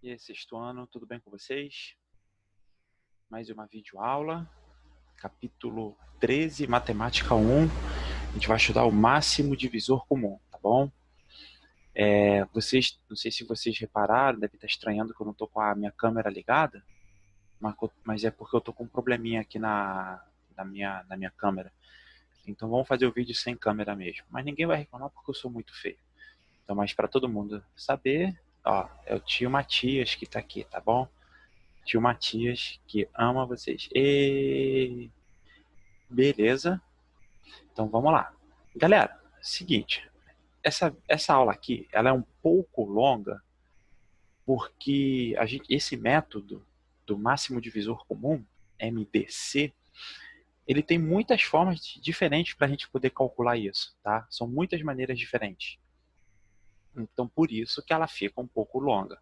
E aí, sexto ano, tudo bem com vocês? Mais uma videoaula, capítulo 13, matemática 1. A gente vai estudar o máximo divisor comum, tá bom? Não sei se vocês repararam, deve estar estranhando que eu não estou com a minha câmera ligada, mas é porque eu estou com um probleminha aqui na minha câmera. Então vamos fazer o vídeo sem câmera mesmo. Mas ninguém vai reclamar porque eu sou muito feio. Então, mas para todo mundo saber, ó, é o tio Matias que está aqui, tá bom? Tio Matias, que ama vocês. E beleza? Então vamos lá. Galera, seguinte, essa aula aqui, ela é um pouco longa, porque esse método do máximo divisor comum, MDC, ele tem muitas formas diferentes para a gente poder calcular isso, tá? São muitas maneiras diferentes. Então, por isso que ela fica um pouco longa,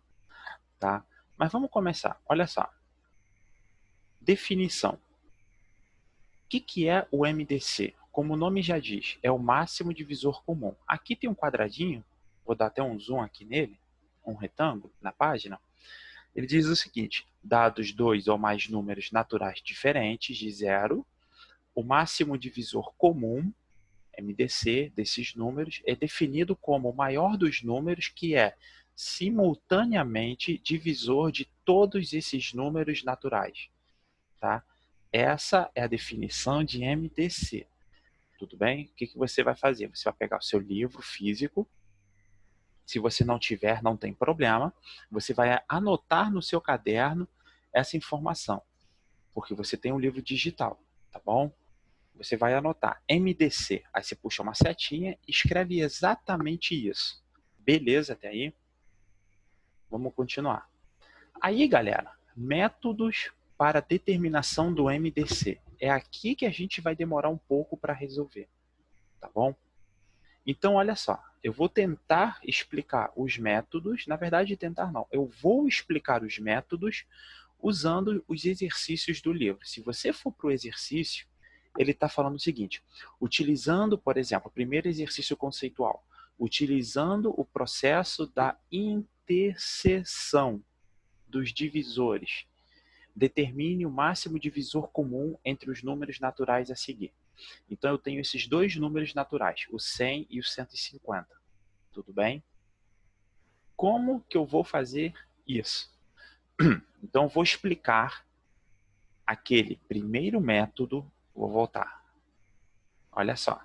tá? Mas vamos começar. Olha só. Definição. O que é o MDC? Como o nome já diz, é o máximo divisor comum. Aqui tem um quadradinho, vou dar até um zoom aqui nele, um retângulo na página. Ele diz o seguinte: dados dois ou mais números naturais diferentes de zero, o máximo divisor comum, MDC, desses números, é definido como o maior dos números que é simultaneamente divisor de todos esses números naturais. Tá? Essa é a definição de MDC. Tudo bem? O que você vai fazer? Você vai pegar o seu livro físico. Se você não tiver, não tem problema. Você vai anotar no seu caderno essa informação, porque você tem um livro digital, tá bom? Você vai anotar MDC. Aí você puxa uma setinha e escreve exatamente isso. Beleza até aí? Vamos continuar. Aí, galera, métodos para determinação do MDC. É aqui que a gente vai demorar um pouco para resolver, tá bom? Então, olha só, eu vou tentar explicar os métodos, na verdade, tentar não, eu vou explicar os métodos usando os exercícios do livro. Se você for para o exercício, ele está falando o seguinte: utilizando, por exemplo, o primeiro exercício conceitual, utilizando o processo da interseção dos divisores, determine o máximo divisor comum entre os números naturais a seguir. Então, eu tenho esses dois números naturais, o 100 e o 150. Tudo bem? Como que eu vou fazer isso? Então, vou explicar aquele primeiro método. Vou voltar. Olha só.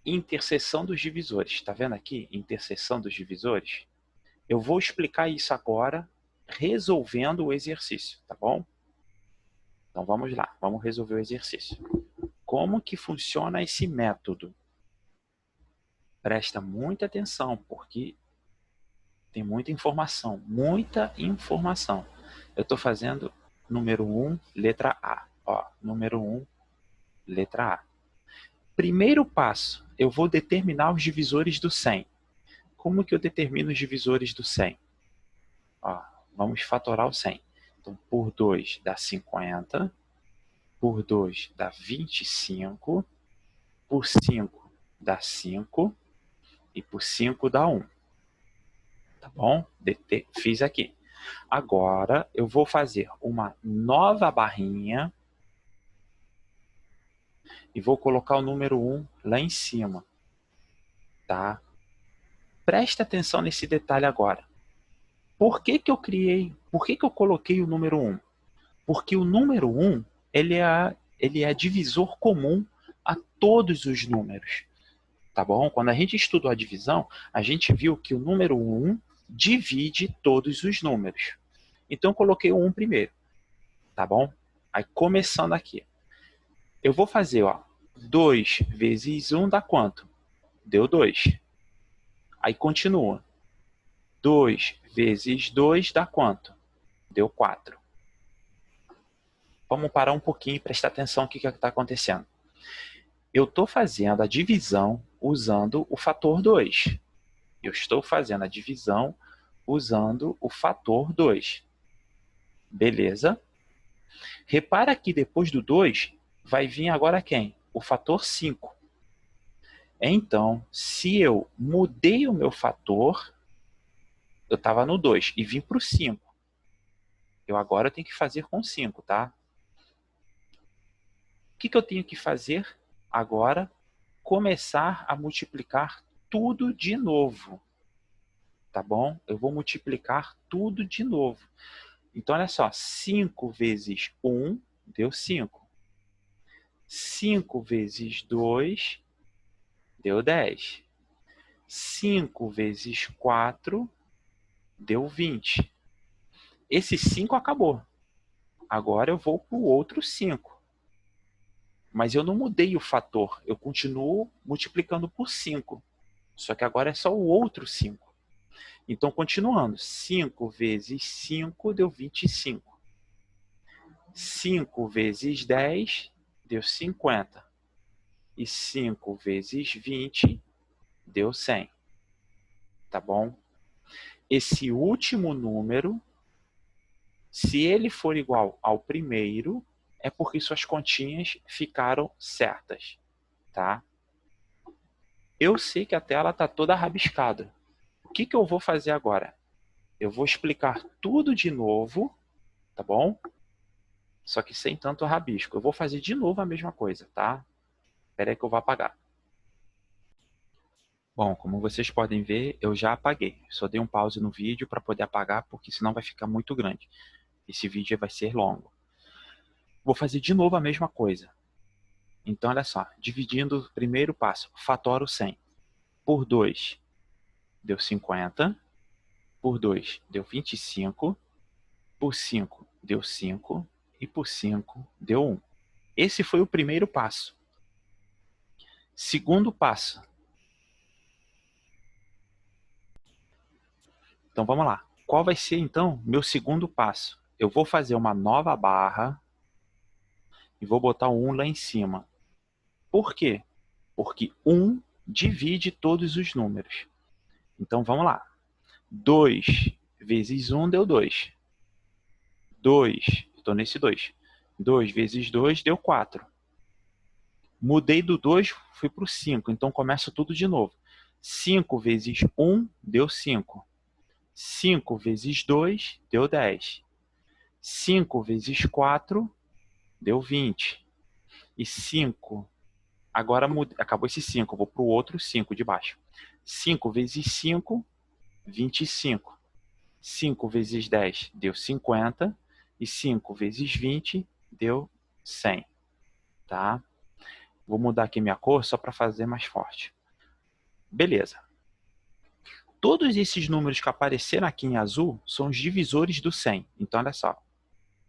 Interseção dos divisores. Está vendo aqui? Interseção dos divisores. Eu vou explicar isso agora, resolvendo o exercício, tá bom? Então, vamos lá. Vamos resolver o exercício. Como que funciona esse método? Presta muita atenção, porque tem muita informação. Muita informação. Eu estou fazendo número 1, letra A. Ó, número 1, letra A. Primeiro passo, eu vou determinar os divisores do 100. Como que eu determino os divisores do 100? Ó, vamos fatorar o 100. Então, por 2 dá 50, por 2 dá 25, por 5 dá 5 e por 5 dá 1. Tá bom? Fiz aqui. Agora, eu vou fazer uma nova barrinha e vou colocar o número 1 lá em cima. Tá? Presta atenção nesse detalhe agora. Por que eu coloquei o número 1? Porque o número 1, ele é divisor comum a todos os números. Tá bom? Quando a gente estudou a divisão, a gente viu que o número 1 divide todos os números. Então, eu coloquei o 1 primeiro. Tá bom? Aí, começando aqui. Eu vou fazer, ó, 2 vezes 1 dá quanto? Deu 2. Aí, continua. 2 vezes 2 dá quanto? Deu 4. Vamos parar um pouquinho e prestar atenção no que está acontecendo. Eu estou fazendo a divisão usando o fator 2. Eu estou fazendo a divisão usando o fator 2. Beleza? Repara que depois do 2 vai vir agora quem? O fator 5. Então, se eu mudei o meu fator, eu estava no 2 e vim para o 5. Eu agora tenho que fazer com 5, tá? O que eu tenho que fazer agora? Começar a multiplicar tudo de novo, tá bom? Eu vou multiplicar tudo de novo. Então, olha só, 5 vezes 1 deu 5. 5 vezes 2 deu 10. 5 vezes 4 deu 20. Esse 5 acabou. Agora eu vou para o outro 5. Mas eu não mudei o fator, eu continuo multiplicando por 5. Só que agora é só o outro 5. Então, continuando, 5 vezes 5 deu 25. 5 vezes 10 deu 50. E 5 vezes 20 deu 100. Tá bom? Esse último número, se ele for igual ao primeiro, é porque suas continhas ficaram certas, tá? Eu sei que a tela está toda rabiscada. O que eu vou fazer agora? Eu vou explicar tudo de novo, tá bom? Só que sem tanto rabisco. Eu vou fazer de novo a mesma coisa, tá? Espera aí que eu vou apagar. Bom, como vocês podem ver, eu já apaguei. Só dei um pause no vídeo para poder apagar, porque senão vai ficar muito grande. Esse vídeo vai ser longo. Vou fazer de novo a mesma coisa. Então, olha só. Dividindo o primeiro passo. Fatora o 100. Por 2, deu 50. Por 2, deu 25. Por 5, deu 5. E por 5, deu 1. Esse foi o primeiro passo. Segundo passo. Então, vamos lá. Qual vai ser, então, meu segundo passo? Eu vou fazer uma nova barra e vou botar o 1 lá em cima. Por quê? Porque 1 divide todos os números. Então, vamos lá. 2 vezes 1 deu 2. 2, estou nesse 2. 2 vezes 2 deu 4. Mudei do 2, fui para o 5. Então, começo tudo de novo. 5 vezes 1 deu 5. 5 vezes 2 deu 10. 5 vezes 4 deu 20. E 5, agora acabou esse 5, vou para o outro 5 de baixo. 5 vezes 5, 25. 5 vezes 10 deu 50. E 5 vezes 20 deu 100. Tá? Vou mudar aqui minha cor só para fazer mais forte. Beleza. Todos esses números que apareceram aqui em azul são os divisores do 100. Então, olha só.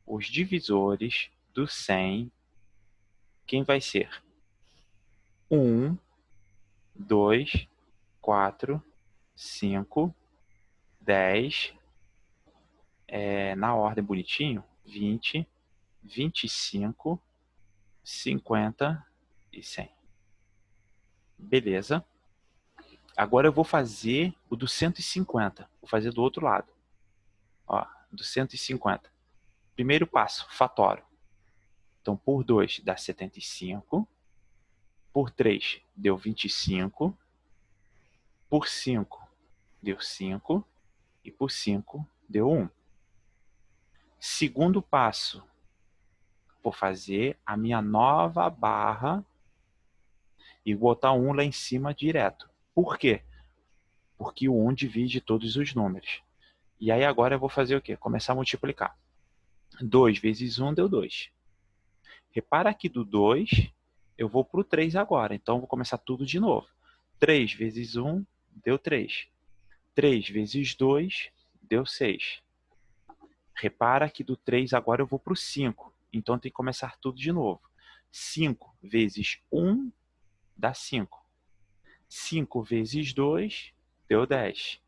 Os divisores do 100, quem vai ser? 1, 2, 4, 5, 10, na ordem bonitinho, 20, 25, 50 e 100. Beleza. Agora eu vou fazer o do 150. Vou fazer do outro lado. Ó, do 150. Primeiro passo, fatoro. Então, por 2 dá 75. Por 3 deu 25. Por 5 deu 5. E por 5 deu 1. Segundo passo, vou fazer a minha nova barra e botar 1 lá em cima direto. Por quê? Porque o 1 divide todos os números. E aí agora eu vou fazer o quê? Começar a multiplicar. 2 vezes 1 deu 2. Repara que do 2 eu vou para o 3 agora. Então eu vou começar tudo de novo. 3 vezes 1 deu 3. 3 vezes 2 deu 6. Repara que do 3 agora eu vou para o 5. Então tem que começar tudo de novo. 5 vezes 1 dá 5. 5 vezes 2 deu 10.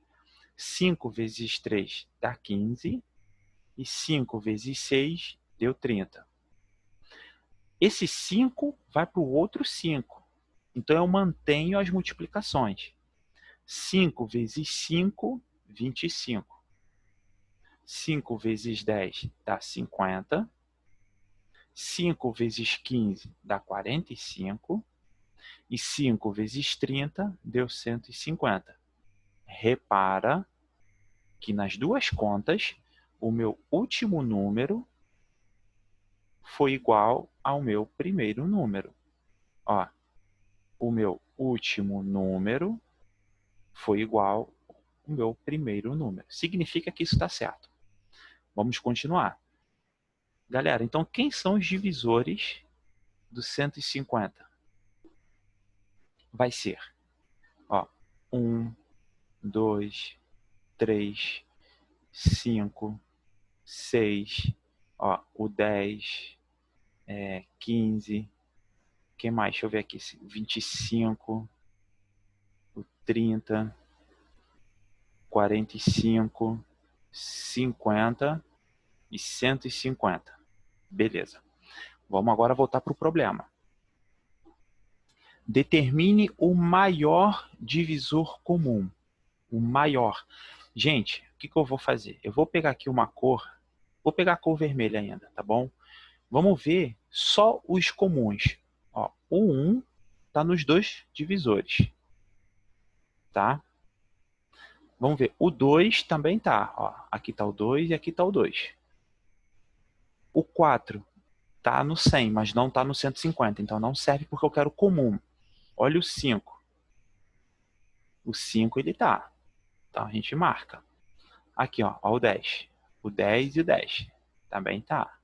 5 vezes 3 dá 15. E 5 vezes 6 deu 30. Esse 5 vai para o outro 5. Então eu mantenho as multiplicações. 5 vezes 5, 25. 5 vezes 10 dá 50. 5 vezes 15 dá 45. E 5 vezes 30 deu 150. Repara que nas duas contas, o meu último número foi igual ao meu primeiro número. Ó, o meu último número foi igual ao meu primeiro número. Significa que isso está certo. Vamos continuar. Galera, então quem são os divisores do 150? Vai ser, ó, 1, 2, 3, 5, 6, ó, o 10, 15, que mais? Deixa eu ver aqui, 25, o 30, 45, 50 e 150. Beleza. Vamos agora voltar para o problema. Determine o maior divisor comum. O maior. Gente, o que eu vou fazer? Eu vou pegar aqui uma cor. Vou pegar a cor vermelha ainda, tá bom? Vamos ver só os comuns. Ó, o 1 está nos dois divisores. Tá? Vamos ver. O 2 também tá. Ó, aqui está o 2 e aqui está o 2. O 4 está no 100, mas não está no 150. Então não serve porque eu quero comum. Olha o 5. O 5 ele tá. Então a gente marca. Aqui, ó o 10. O 10 e o 10. Também tá.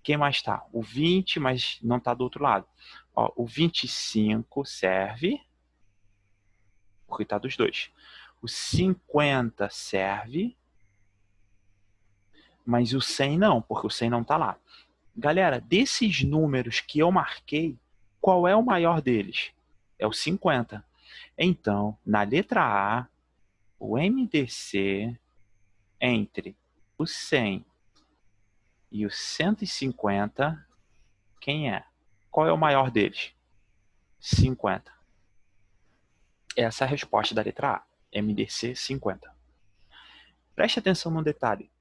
Quem mais tá? O 20, mas não tá do outro lado. Ó, o 25 serve, porque tá dos dois. O 50 serve, mas o 100 não, porque o 100 não tá lá. Galera, desses números que eu marquei, qual é o maior deles? É o 50. Então, na letra A, o MDC entre o 100 e o 150, quem é? Qual é o maior deles? 50. Essa é a resposta da letra A, MDC 50. Preste atenção num detalhe.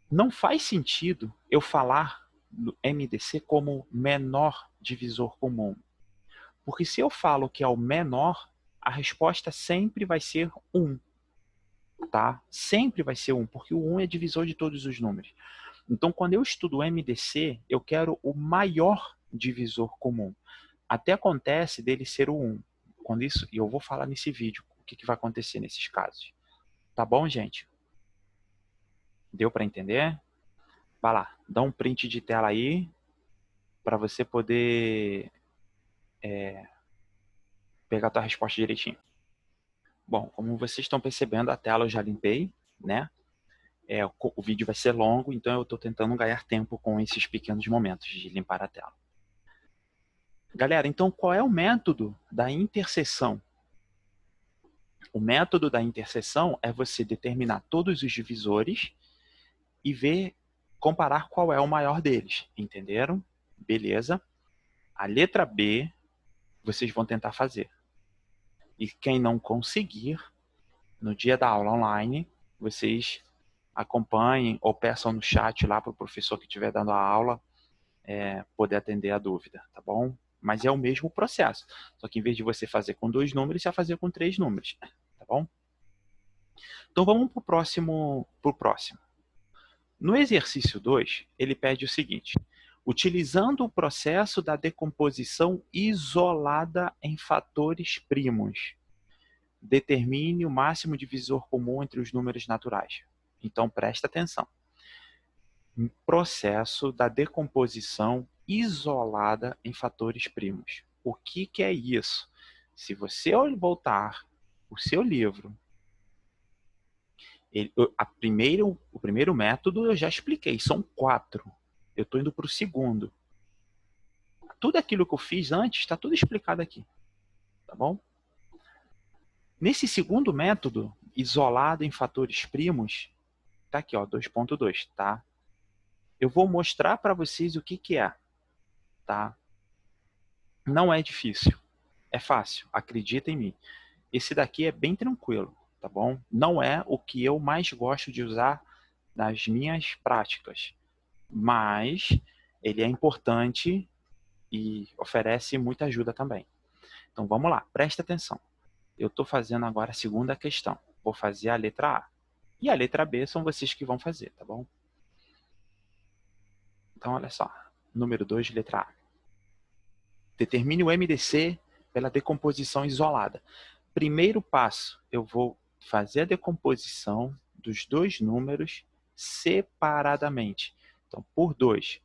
Não faz sentido eu falar do MDC como menor divisor comum. Porque se eu falo que é o menor, a resposta sempre vai ser 1. Tá? Sempre vai ser 1, porque o 1 é divisor de todos os números. Então, quando eu estudo o MDC, eu quero o maior divisor comum. Até acontece dele ser o 1. Quando isso, e eu vou falar nesse vídeo o que vai acontecer nesses casos. Tá bom, gente? Deu para entender? Vai lá, dá um print de tela aí para você poder pegar a tua resposta direitinho. Bom, como vocês estão percebendo, a tela eu já limpei, né? O vídeo vai ser longo, então eu estou tentando ganhar tempo com esses pequenos momentos de limpar a tela. Galera, então qual é o método da interseção? O método da interseção é você determinar todos os divisores e ver, comparar qual é o maior deles. Entenderam? Beleza. A letra B, vocês vão tentar fazer. E quem não conseguir, no dia da aula online, vocês acompanhem ou peçam no chat lá para o professor que estiver dando a aula poder atender a dúvida, tá bom? Mas é o mesmo processo. Só que em vez de você fazer com 2 números, você vai fazer com 3 números, tá bom? Então vamos para o próximo. No exercício 2, ele pede o seguinte: utilizando o processo da decomposição isolada em fatores primos, determine o máximo divisor comum entre os números naturais. Então presta atenção. Processo da decomposição isolada em fatores primos. O que é isso? Se você voltar o seu livro, o primeiro método eu já expliquei, são 4. Eu estou indo para o segundo. Tudo aquilo que eu fiz antes está tudo explicado aqui. Tá bom? Nesse segundo método, isolado em fatores primos, tá aqui, ó, 2.2, tá? Eu vou mostrar para vocês o que é, tá? Não é difícil, é fácil, acredita em mim. Esse daqui é bem tranquilo, tá bom? Não é o que eu mais gosto de usar nas minhas práticas, mas ele é importante e oferece muita ajuda também. Então vamos lá, presta atenção. Eu estou fazendo agora a segunda questão. vou fazer a letra A. E a letra B são vocês que vão fazer, tá bom? Então, olha só. Número 2, letra A. Determine o MDC pela decomposição isolada. Primeiro passo, eu vou fazer a decomposição dos dois números separadamente. Então, por 2,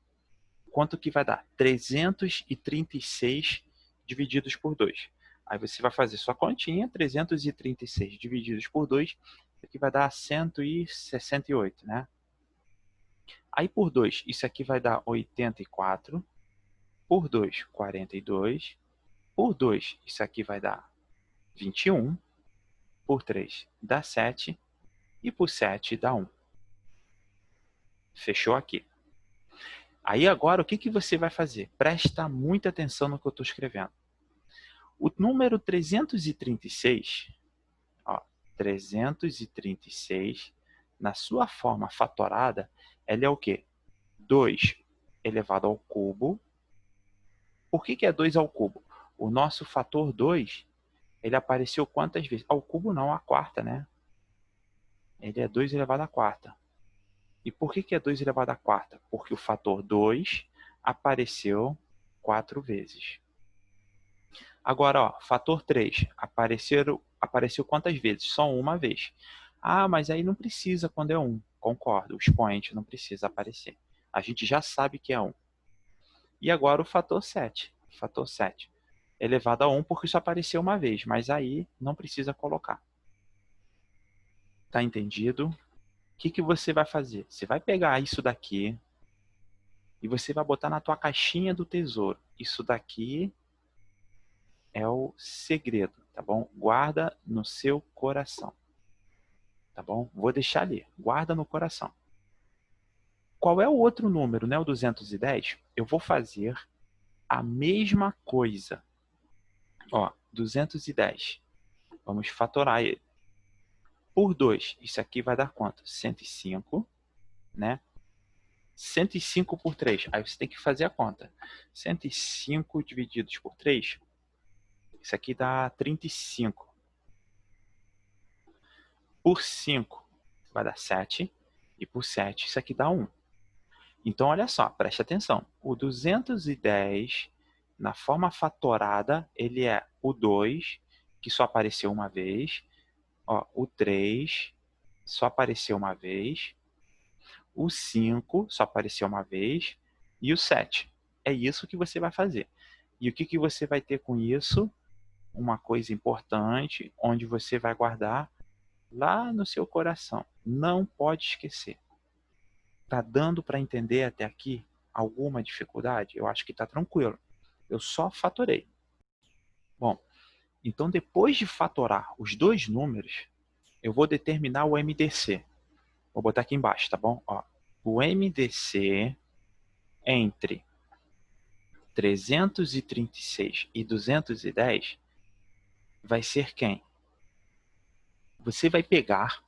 quanto que vai dar? 336 divididos por 2. Aí você vai fazer sua continha, 336 divididos por 2, isso aqui vai dar 168, né? Aí por 2, isso aqui vai dar 84. Por 2, 42. Por 2, isso aqui vai dar 21. Por 3, dá 7. E por 7, dá 1. Fechou aqui. Aí agora, o que você vai fazer? Presta muita atenção no que eu estou escrevendo. O número 336, ó, 336, na sua forma fatorada, ele é o quê? 2 elevado ao cubo. Por que é 2 ao cubo? O nosso fator 2, ele apareceu quantas vezes? Ao cubo não, à quarta, né? Ele é 2 elevado à quarta. E por que é 2 elevado à quarta? Porque o fator 2 apareceu 4 vezes. Agora, ó, fator 3 apareceu quantas vezes? Só uma vez. Ah, mas aí não precisa quando é 1. Concordo, o expoente não precisa aparecer. A gente já sabe que é 1. E agora o fator 7. Fator 7 elevado a 1 porque só apareceu uma vez, mas aí não precisa colocar. Tá entendido? O que você vai fazer? Você vai pegar isso daqui e você vai botar na tua caixinha do tesouro. Isso daqui é o segredo, tá bom? Guarda no seu coração, tá bom? Vou deixar ali, guarda no coração. Qual é o outro número, né? O 210? Eu vou fazer a mesma coisa. Ó, 210. Vamos fatorar ele. Por 2, isso aqui vai dar quanto? 105, né? 105 por 3. Aí você tem que fazer a conta. 105 divididos por 3, isso aqui dá 35. Por 5 vai dar 7. E por 7, isso aqui dá 1. Então, olha só, preste atenção. O 210, na forma fatorada, ele é o 2, que só apareceu uma vez. Ó, o 3 só apareceu uma vez. O 5 só apareceu uma vez. E o 7. É isso que você vai fazer. E o que você vai ter com isso? Uma coisa importante, onde você vai guardar lá no seu coração. Não pode esquecer. Tá dando para entender até aqui alguma dificuldade? Eu acho que está tranquilo. Eu só fatorei. Bom, então depois de fatorar os dois números, eu vou determinar o MDC. Vou botar aqui embaixo, tá bom? Ó, o MDC entre 336 e 210 vai ser quem? Você vai pegar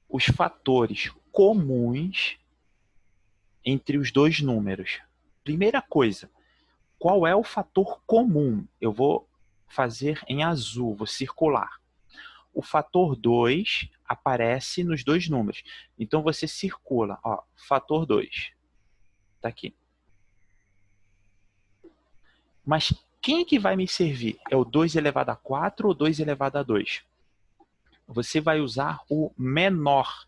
os fatores comuns entre os dois números. Primeira coisa, qual é o fator comum? Eu vou fazer em azul, vou circular. O fator 2 aparece nos dois números. Então você circula, ó, fator 2. Está aqui. Mas quem que vai me servir? É o 2 elevado a 4 ou 2 elevado a 2? Você vai usar o menor.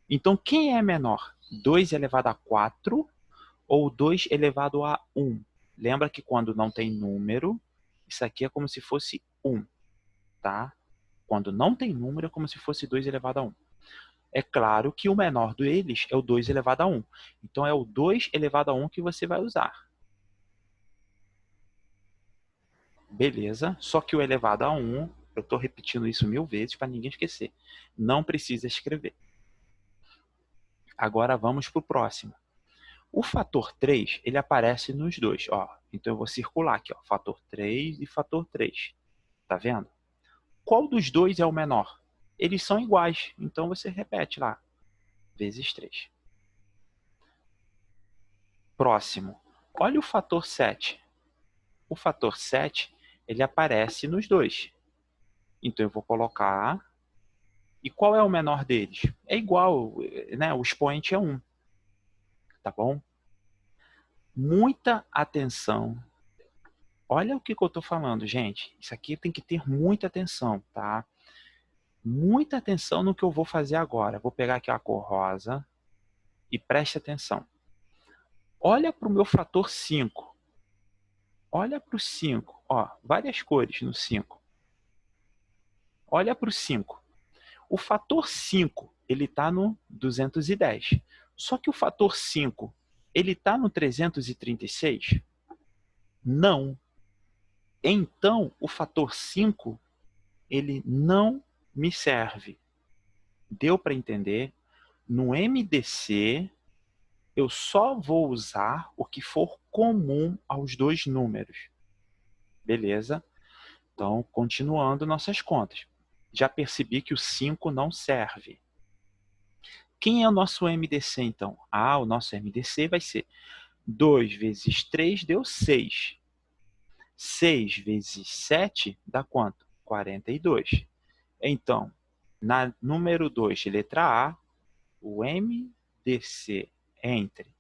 Então quem é menor? 2 elevado a 4 ou 2 elevado a 1? Lembra que quando não tem número, isso aqui é como se fosse 1, tá? Quando não tem número, é como se fosse 2 elevado a 1. É claro que o menor deles é o 2 elevado a 1. Então, é o 2 elevado a 1 que você vai usar. Beleza? Só que o elevado a 1, eu estou repetindo isso 1000 vezes para ninguém esquecer. Não precisa escrever. Agora, vamos para o próximo. O fator 3, ele aparece nos dois. Ó. Então, eu vou circular aqui, ó, fator 3 e fator 3. Tá vendo? Qual dos dois é o menor? Eles são iguais, então você repete lá, vezes 3. Próximo. Olha o fator 7. O fator 7, ele aparece nos dois. Então, eu vou colocar E qual é o menor deles? É igual, né? O expoente é 1, tá bom? Muita atenção. Olha o que eu estou falando, gente. Isso aqui tem que ter muita atenção, tá? Muita atenção no que eu vou fazer agora. Vou pegar aqui a cor rosa e preste atenção. Olha para o meu fator 5. Olha para o 5. Ó, várias cores no 5. Olha para o 5. O fator 5, ele está no 210. Só que o fator 5, ele está no 336? Não. Então, o fator 5, ele não me serve. Deu para entender? No MDC, eu só vou usar o que for comum aos dois números. Beleza? Então, continuando nossas contas. Já percebi que o 5 não serve. Quem é o nosso MDC, então? Ah, o nosso MDC vai ser 2 vezes 3 deu 6. 6 vezes 7 dá quanto? 42. Então, na número 2, letra A, o MDC entre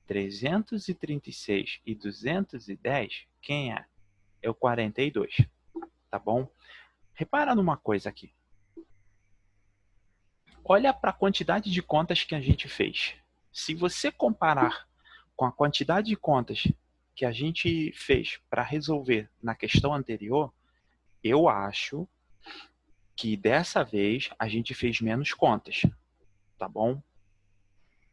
336 e 210, quem é? É o 42, tá bom? Repara numa coisa aqui. Olha para a quantidade de contas que a gente fez. Se você comparar com a quantidade de contas que a gente fez para resolver na questão anterior, eu acho que dessa vez a gente fez menos contas, tá bom?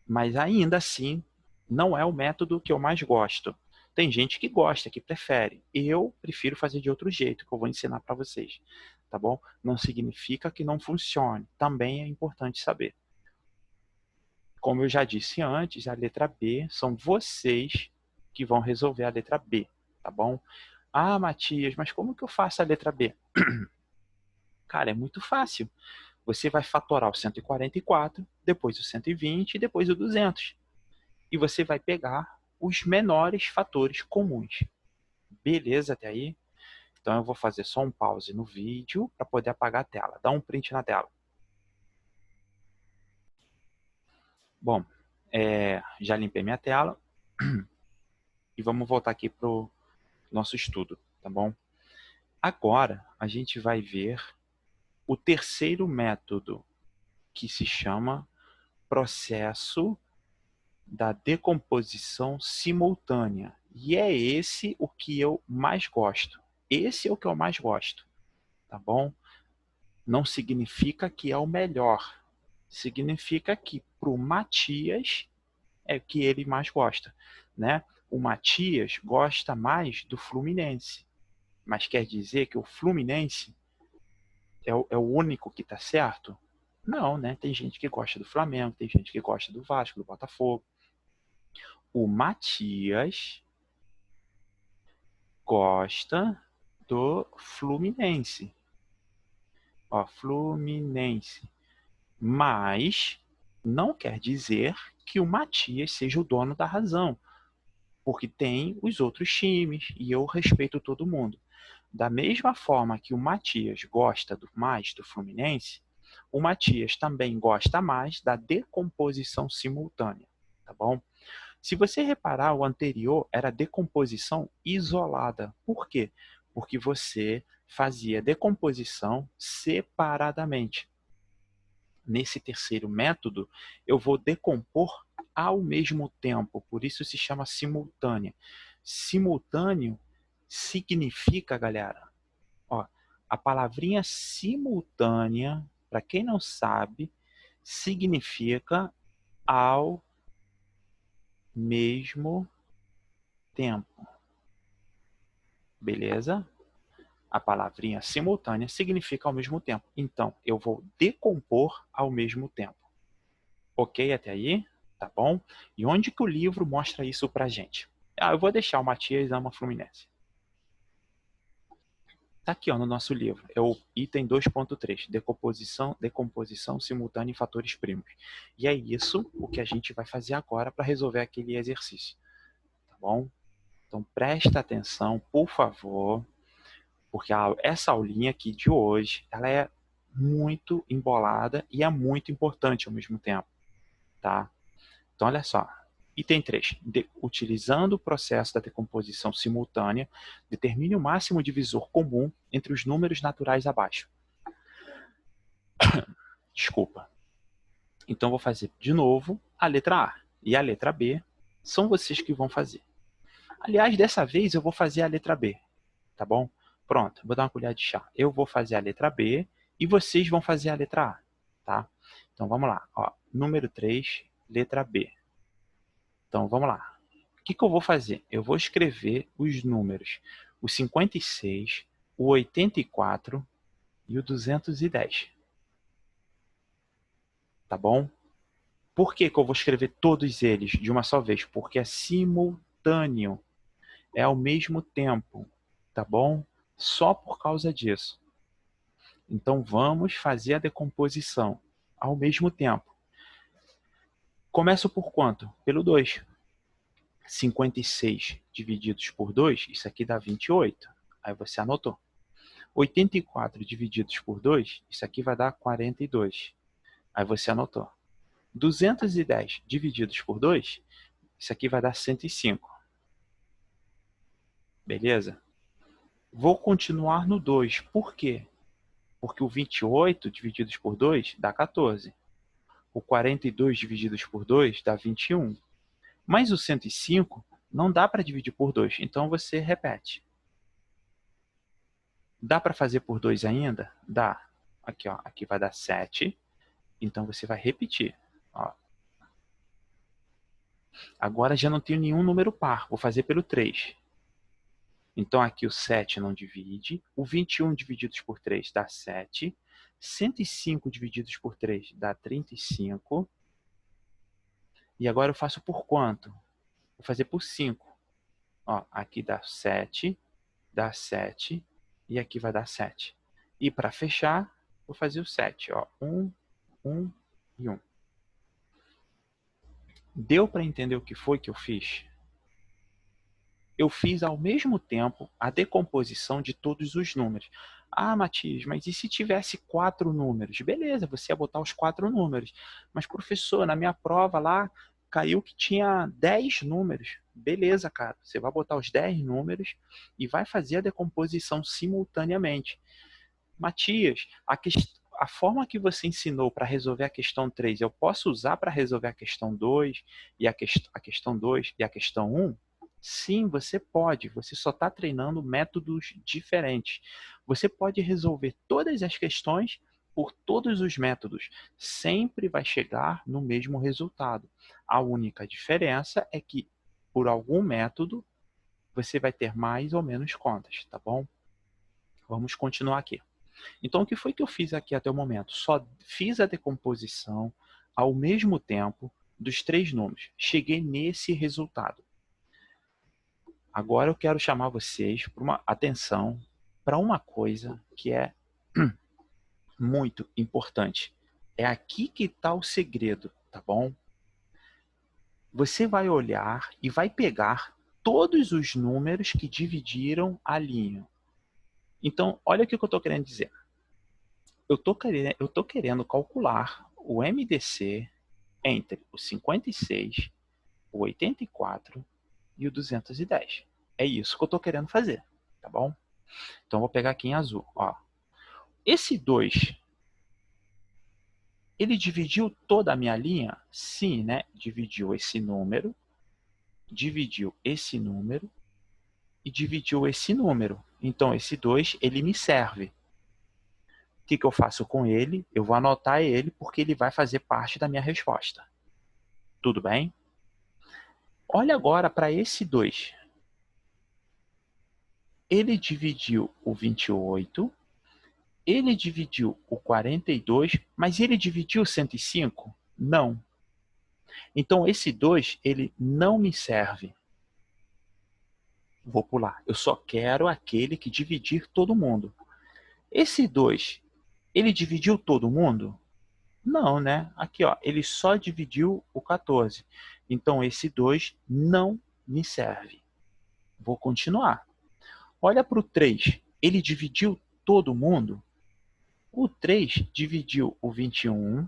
Mas ainda assim, não é o método que eu mais gosto. Tem gente que gosta, que prefere. Eu prefiro fazer de outro jeito, que eu vou ensinar para vocês, tá bom? Não significa que não funcione. Também é importante saber. Como eu já disse antes, a letra B são vocês que vão resolver a letra B, tá bom? Ah, Matias, mas como que eu faço a letra B? Cara, é muito fácil. Você vai fatorar o 144, depois o 120 e depois o 200. E você vai pegar os menores fatores comuns. Beleza até aí? Então eu vou fazer só um pause no vídeo para poder apagar a tela. Dá um print na tela. Bom, já limpei minha tela. E vamos voltar aqui para o nosso estudo, tá bom? Agora a gente vai ver o terceiro método, que se chama processo da decomposição simultânea. E é esse o que eu mais gosto. Esse é o que eu mais gosto, tá bom? Não significa que é o melhor. Significa que para o Matias é o que ele mais gosta, né? O Matias gosta mais do Fluminense, mas quer dizer que o Fluminense é o único que está certo? Não, né? Tem gente que gosta do Flamengo, tem gente que gosta do Vasco, do Botafogo. O Matias gosta do Fluminense. Ó, Fluminense. Mas não quer dizer que o Matias seja o dono da razão, porque tem os outros times e eu respeito todo mundo. Da mesma forma que o Matias gosta mais do Fluminense, o Matias também gosta mais da decomposição simultânea, tá bom? Se você reparar, o anterior era decomposição isolada. Por quê? Porque você fazia decomposição separadamente. Nesse terceiro método, eu vou decompor ao mesmo tempo, por isso se chama simultânea. Simultâneo significa, galera, ó, a palavrinha simultânea, para quem não sabe, significa ao mesmo tempo. Beleza? A palavrinha simultânea significa ao mesmo tempo. Então, eu vou decompor ao mesmo tempo. Ok até aí? Tá bom? E onde que o livro mostra isso pra gente? Ah, eu vou deixar o Matias ama Fluminense. Tá aqui, ó, no nosso livro. É o item 2.3, decomposição simultânea em fatores primos. E é isso o que a gente vai fazer agora para resolver aquele exercício. Tá bom? Então presta atenção, por favor, porque essa aulinha aqui de hoje, ela é muito embolada e é muito importante ao mesmo tempo, tá? Então, olha só. Item 3. Utilizando o processo da decomposição simultânea, determine o máximo divisor comum entre os números naturais abaixo. Desculpa. Então, vou fazer de novo a letra A e a letra B são vocês que vão fazer. Aliás, dessa vez eu vou fazer a letra B, tá bom? Pronto, vou dar uma colher de chá. Eu vou fazer a letra B e vocês vão fazer a letra A, tá? Então, vamos lá. Ó, número 3, letra B. Então, vamos lá. O que eu vou fazer? Eu vou escrever os números, o 56, o 84 e o 210. Tá bom? Por que eu vou escrever todos eles de uma só vez? Porque é simultâneo. É ao mesmo tempo. Tá bom? Só por causa disso. Então, vamos fazer a decomposição ao mesmo tempo. Começo por quanto? Pelo 2. 56 divididos por 2, isso aqui dá 28. Aí você anotou. 84 divididos por 2, isso aqui vai dar 42. Aí você anotou. 210 divididos por 2, isso aqui vai dar 105. Beleza? Vou continuar no 2. Por quê? Porque o 28 divididos por 2 dá 14. O 42 divididos por 2 dá 21. Mas o 105 não dá para dividir por 2, então você repete. Dá para fazer por 2 ainda? Dá. Aqui, ó, aqui vai dar 7. Então você vai repetir. Ó. Agora já não tenho nenhum número par. Vou fazer pelo 3. Então aqui o 7 não divide. O 21 divididos por 3 dá 7. 105 divididos por 3 dá 35. E agora eu faço por quanto? Vou fazer por 5. Ó, aqui dá 7. Dá 7. E aqui vai dar 7. E para fechar, vou fazer o 7. Ó. 1, 1 e 1. Deu para entender o que foi que eu fiz? Eu fiz ao mesmo tempo a decomposição de todos os números. Ah, Matias, mas e se tivesse 4 números? Beleza, você ia botar os 4 números. Mas, professor, na minha prova lá, caiu que tinha 10 números. Beleza, cara, você vai botar os 10 números e vai fazer a decomposição simultaneamente. Matias, a forma que você ensinou para resolver a questão 3, eu posso usar para resolver a questão 2 e a questão 2 e a questão 1? Sim, você pode. Você só está treinando métodos diferentes. Você pode resolver todas as questões por todos os métodos. Sempre vai chegar no mesmo resultado. A única diferença é que, por algum método, você vai ter mais ou menos contas, tá bom? Vamos continuar aqui. Então, o que foi que eu fiz aqui até o momento? Só fiz a decomposição ao mesmo tempo dos 3 números. Cheguei nesse resultado. Agora eu quero chamar vocês para uma atenção para uma coisa que é muito importante. É aqui que está o segredo, tá bom? Você vai olhar e vai pegar todos os números que dividiram a linha. Então, olha o que eu estou querendo dizer. Eu estou querendo calcular o MDC entre o 56, o 84 e o 210. É isso que eu estou querendo fazer, tá bom? Então, vou pegar aqui em azul. Ó. Esse 2, ele dividiu toda a minha linha? Sim, né? Dividiu esse número e dividiu esse número. Então, esse 2, ele me serve. O que eu faço com ele? Eu vou anotar ele porque ele vai fazer parte da minha resposta. Tudo bem? Olha agora para esse 2. Ele dividiu o 28, ele dividiu o 42, mas ele dividiu o 105? Não. Então, esse 2, ele não me serve. Vou pular. Eu só quero aquele que dividir todo mundo. Esse 2, ele dividiu todo mundo? Não, né? Aqui, ó, ele só dividiu o 14. Então, esse 2 não me serve. Vou continuar. Olha para o 3. Ele dividiu todo mundo? O 3 dividiu o 21.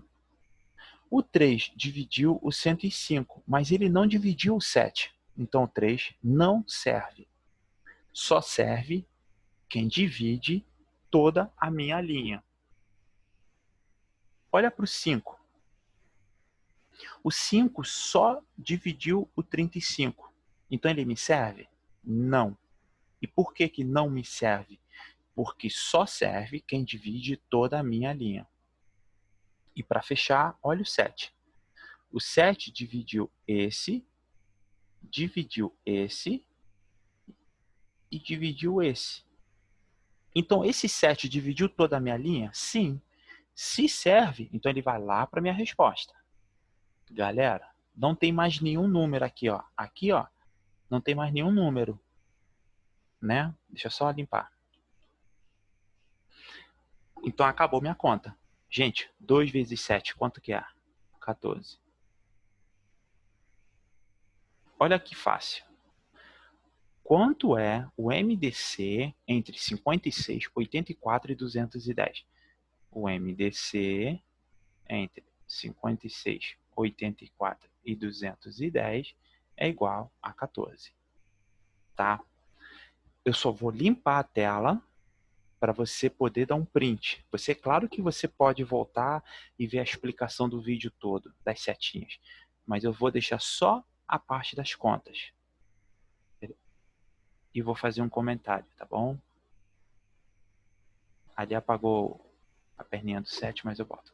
O 3 dividiu o 105, mas ele não dividiu o 7. Então, o 3 não serve. Só serve quem divide toda a minha linha. Olha para o 5. O 5 só dividiu o 35. Então, ele me serve? Não. E por que que não me serve? Porque só serve quem divide toda a minha linha. E para fechar, olha o 7. O 7 dividiu esse e dividiu esse. Então, esse 7 dividiu toda a minha linha? Sim. Se serve, então ele vai lá para a minha resposta. Galera, não tem mais nenhum número aqui, ó. Aqui, ó, não tem mais nenhum número, né? Deixa eu só limpar. Então, acabou minha conta. Gente, 2 vezes 7, quanto que é? 14. Olha que fácil. Quanto é o MDC entre 56, 84 e 210? O MDC entre 56, 84 e 210 é igual a 14. Tá? Eu só vou limpar a tela para você poder dar um print. Claro que você pode voltar e ver a explicação do vídeo todo, das setinhas. Mas eu vou deixar só a parte das contas. E vou fazer um comentário, tá bom? Ali apagou a perninha do 7, mas eu boto.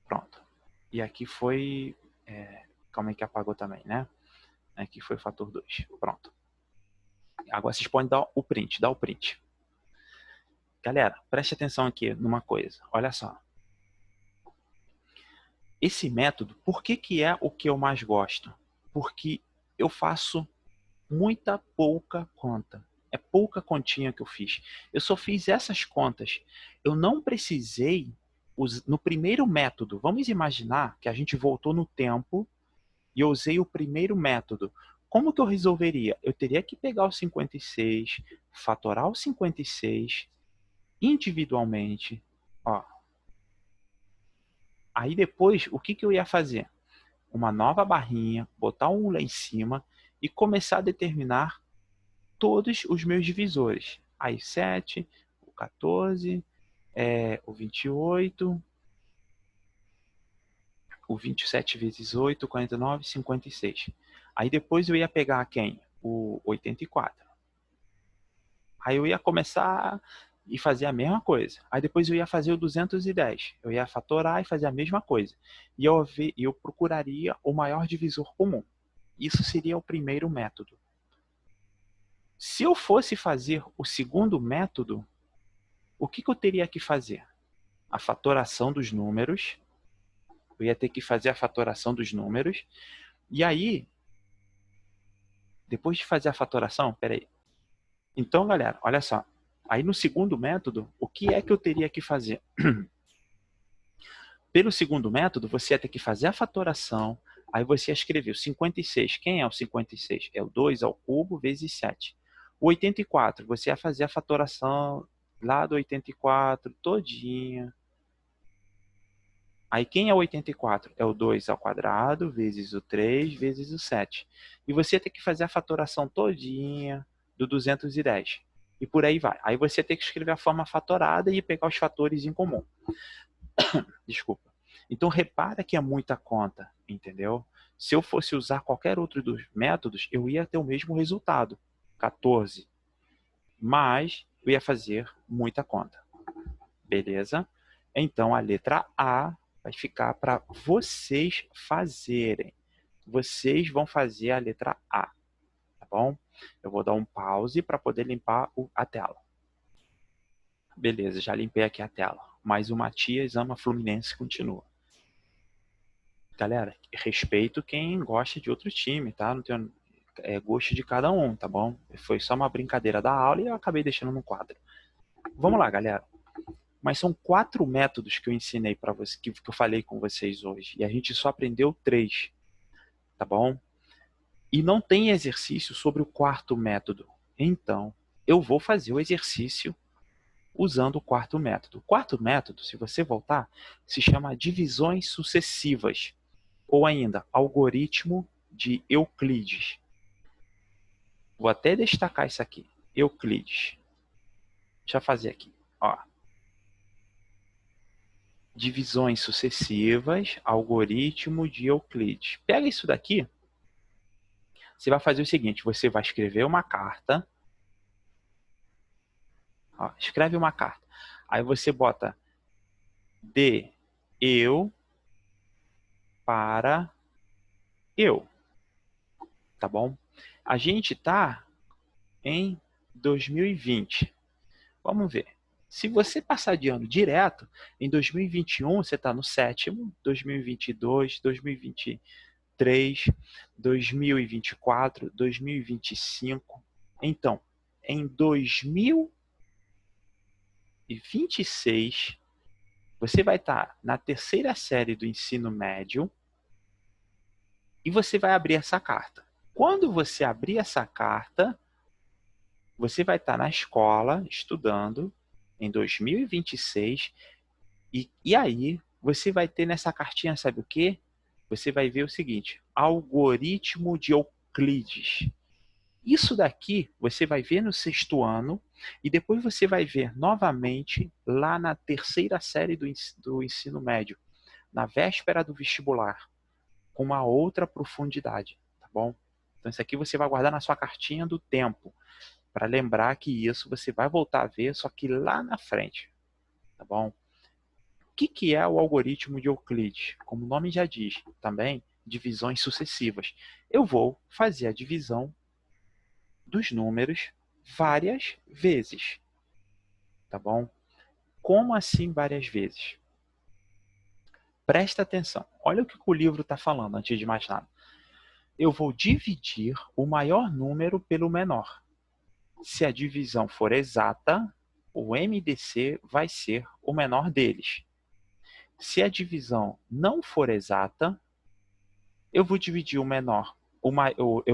Pronto. E aqui foi... calma aí que apagou também, né? Aqui foi o fator 2. Pronto. Agora vocês podem dar o print. Dá o print. Galera, preste atenção aqui numa coisa. Olha só. Esse método, por que que é o que eu mais gosto? Porque eu faço pouca conta. É pouca continha que eu fiz. Eu só fiz essas contas. Eu não precisei, no primeiro método, vamos imaginar que a gente voltou no tempo e eu usei o primeiro método. Como que eu resolveria? Eu teria que pegar o 56, fatorar o 56 individualmente. Ó. Aí depois, o que que eu ia fazer? Uma nova barrinha, botar um lá em cima e começar a determinar todos os meus divisores. Aí 7, o 14, o 28, o 27 vezes 8, 49, 56. Aí depois eu ia pegar quem? O 84. Aí eu ia começar e fazer a mesma coisa. Aí depois eu ia fazer o 210. Eu ia fatorar e fazer a mesma coisa. E eu procuraria o maior divisor comum. Isso seria o primeiro método. Se eu fosse fazer o segundo método, o que eu teria que fazer? A fatoração dos números. Eu ia ter que fazer a fatoração dos números. E aí, depois de fazer a fatoração, peraí. Então, galera, olha só. Aí no segundo método, o que é que eu teria que fazer? Pelo segundo método, você ia ter que fazer a fatoração. Aí você ia escrever o 56. Quem é o 56? É o 2 ao cubo vezes 7. O 84, você ia fazer a fatoração lá do 84 todinha. Aí quem é o 84? É o 2 ao quadrado vezes o 3 vezes o 7. E você tem que fazer a fatoração todinha do 210. E por aí vai. Aí você tem que escrever a forma fatorada e pegar os fatores em comum. Desculpa. Então repara que é muita conta, entendeu? Se eu fosse usar qualquer outro dos métodos, eu ia ter o mesmo resultado, 14. Mas eu ia fazer muita conta. Beleza? Então a letra A vai ficar para vocês fazerem. Vocês vão fazer a letra A, tá bom? Eu vou dar um pause para poder limpar a tela. Beleza, já limpei aqui a tela. Mas o Matias ama Fluminense continua. Galera, respeito quem gosta de outro time, tá? Não tenho gosto de cada um, tá bom? Foi só uma brincadeira da aula e eu acabei deixando no quadro. Vamos lá, galera. Mas são 4 métodos que eu ensinei para vocês, que eu falei com vocês hoje. E a gente só aprendeu 3, tá bom? E não tem exercício sobre o 4º método. Então, eu vou fazer o exercício usando o quarto método. O quarto método, se você voltar, se chama divisões sucessivas, ou ainda algoritmo de Euclides. Vou até destacar isso aqui, Euclides. Deixa eu fazer aqui. Ó. Divisões sucessivas, algoritmo de Euclides. Pega isso daqui, você vai fazer o seguinte, você vai escrever uma carta. Ó, escreve uma carta. Aí você bota de eu para eu. Tá bom? A gente está em 2020. Vamos ver. Se você passar de ano direto, em 2021 você está no sétimo, 2022, 2023, 2024, 2025. Então, em 2026, você vai estar na terceira série do ensino médio e você vai abrir essa carta. Quando você abrir essa carta, você vai estar na escola estudando em 2026 e aí você vai ter nessa cartinha, sabe o quê? Você vai ver o seguinte, algoritmo de Euclides. Isso daqui você vai ver no sexto ano e depois você vai ver novamente lá na terceira série do ensino médio, na véspera do vestibular, com uma outra profundidade, tá bom? Então isso aqui você vai guardar na sua cartinha do tempo, para lembrar que isso você vai voltar a ver, só que lá na frente, tá bom? O que é o algoritmo de Euclides? Como o nome já diz, também divisões sucessivas. Eu vou fazer a divisão dos números várias vezes, tá bom? Como assim várias vezes? Presta atenção. Olha o que o livro está falando antes de mais nada. Eu vou dividir o maior número pelo menor. Se a divisão for exata, o MDC vai ser o menor deles. Se a divisão não for exata, eu vou dividir eu